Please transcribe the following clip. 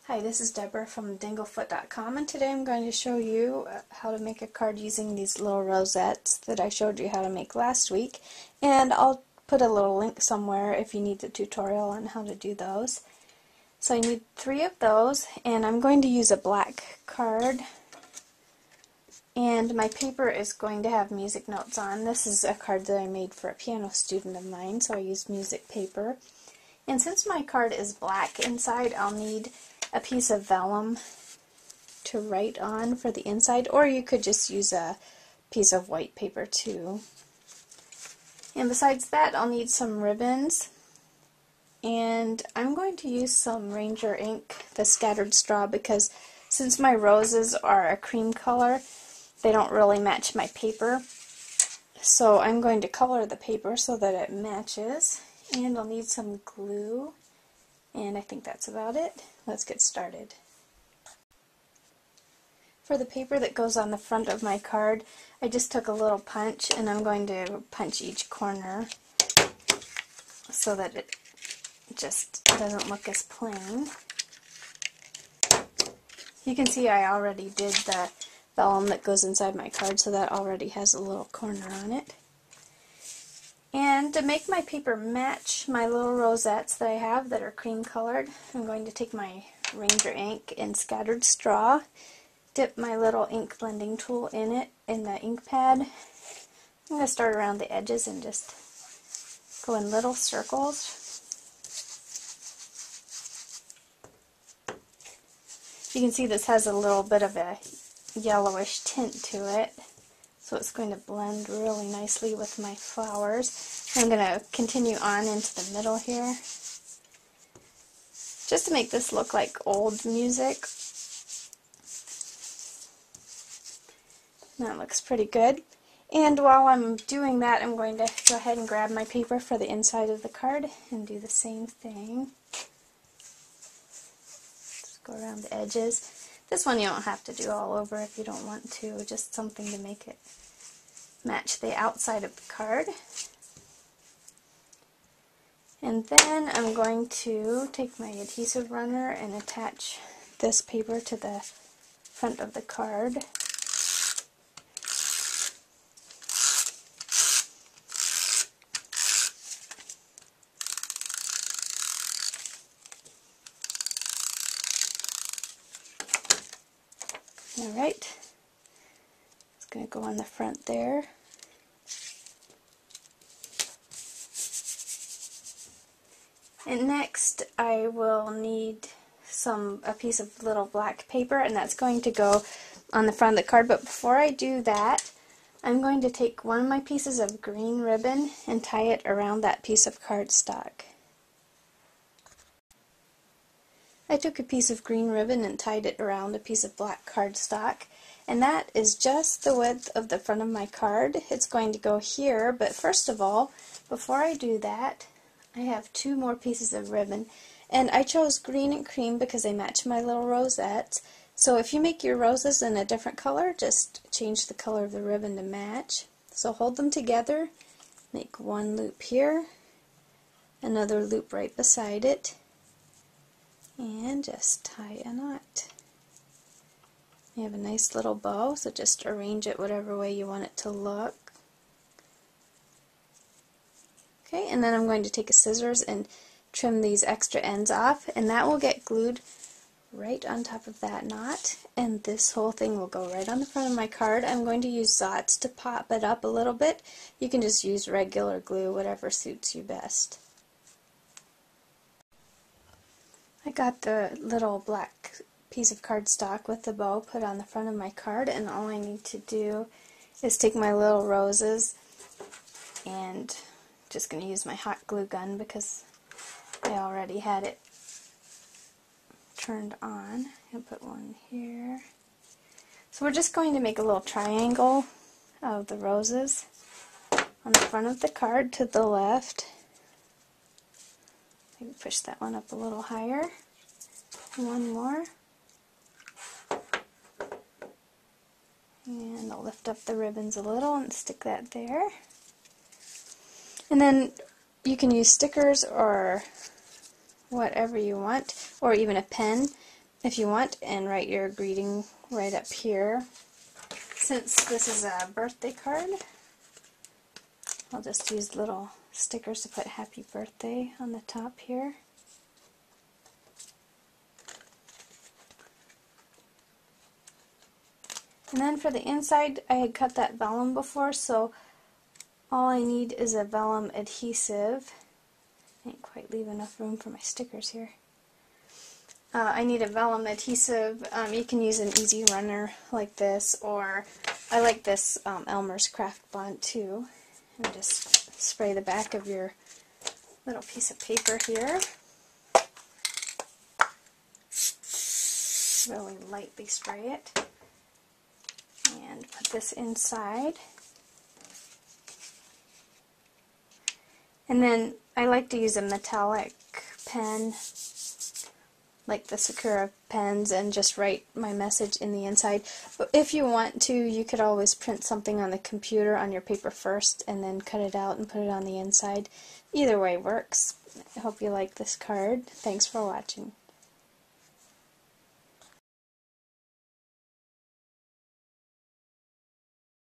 Hi, this is Deborah from dinglefoot.com, and today I'm going to show you how to make a card using these little rosettes that I showed you how to make last week, and I'll put a little link somewhere if you need the tutorial on how to do those. So I need 3 of those, and I'm going to use a black card, and my paper is going to have music notes on. This is a card that I made for a piano student of mine, so I used music paper. And since my card is black inside, I'll need a piece of vellum to write on for the inside, or you could just use a piece of white paper too. And besides that, I'll need some ribbons, and I'm going to use some Ranger ink, the scattered straw, because since my roses are a cream color, they don't really match my paper. So I'm going to color the paper so that it matches, and I'll need some glue. And I think that's about it. Let's get started. For the paper that goes on the front of my card, I just took a little punch, and I'm going to punch each corner so that it just doesn't look as plain. You can see I already did the vellum that goes inside my card, so that already has a little corner on it. And to make my paper match my little rosettes that I have that are cream colored, I'm going to take my Ranger ink and scattered straw, dip my little ink blending tool in it, in the ink pad. I'm going to start around the edges and just go in little circles. You can see this has a little bit of a yellowish tint to it, so it's going to blend really nicely with my flowers. I'm going to continue on into the middle here, just to make this look like old music. That looks pretty good. And while I'm doing that, I'm going to go ahead and grab my paper for the inside of the card and do the same thing. Just go around the edges. This one you don't have to do all over if you don't want to, just something to make it match the outside of the card. And then I'm going to take my adhesive runner and attach this paper to the front of the card. Alright, it's going to go on the front there. And next I will need a piece of little black paper, and that's going to go on the front of the card. But before I do that, I'm going to take one of my pieces of green ribbon and tie it around that piece of cardstock. I took a piece of green ribbon and tied it around a piece of black cardstock, and that is just the width of the front of my card. It's going to go here, but first of all, before I do that, I have 2 more pieces of ribbon, and I chose green and cream because they match my little rosettes. So if you make your roses in a different color, just change the color of the ribbon to match. So hold them together, make one loop here, another loop right beside it, and just tie a knot. You have a nice little bow, so just arrange it whatever way you want it to look. Okay, and then I'm going to take a scissors and trim these extra ends off, and that will get glued right on top of that knot, and this whole thing will go right on the front of my card. I'm going to use Zots to pop it up a little bit. You can just use regular glue, whatever suits you best. I got the little black piece of cardstock with the bow put on the front of my card, and all I need to do is take my little roses, and just going to use my hot glue gun because I already had it turned on. I'll put one here. So we're just going to make a little triangle of the roses on the front of the card to the left. Maybe push that one up a little higher. One more. And I'll lift up the ribbons a little and stick that there. And then you can use stickers or whatever you want, or even a pen, if you want, and write your greeting right up here. Since this is a birthday card, I'll just use little stickers to put happy birthday on the top here. And then for the inside, I had cut that vellum before, so all I need is a vellum adhesive. I didn't quite leave enough room for my stickers here. I need a vellum adhesive. You can use an easy runner like this, or I like this Elmer's Craft Bond too. And just spray the back of your little piece of paper here. Really lightly spray it. And put this inside. And then I like to use a metallic pen, like the Sakura pens, and just write my message in the inside. But if you want to, you could always print something on the computer on your paper first and then cut it out and put it on the inside. Either way works. I hope you like this card. Thanks for watching.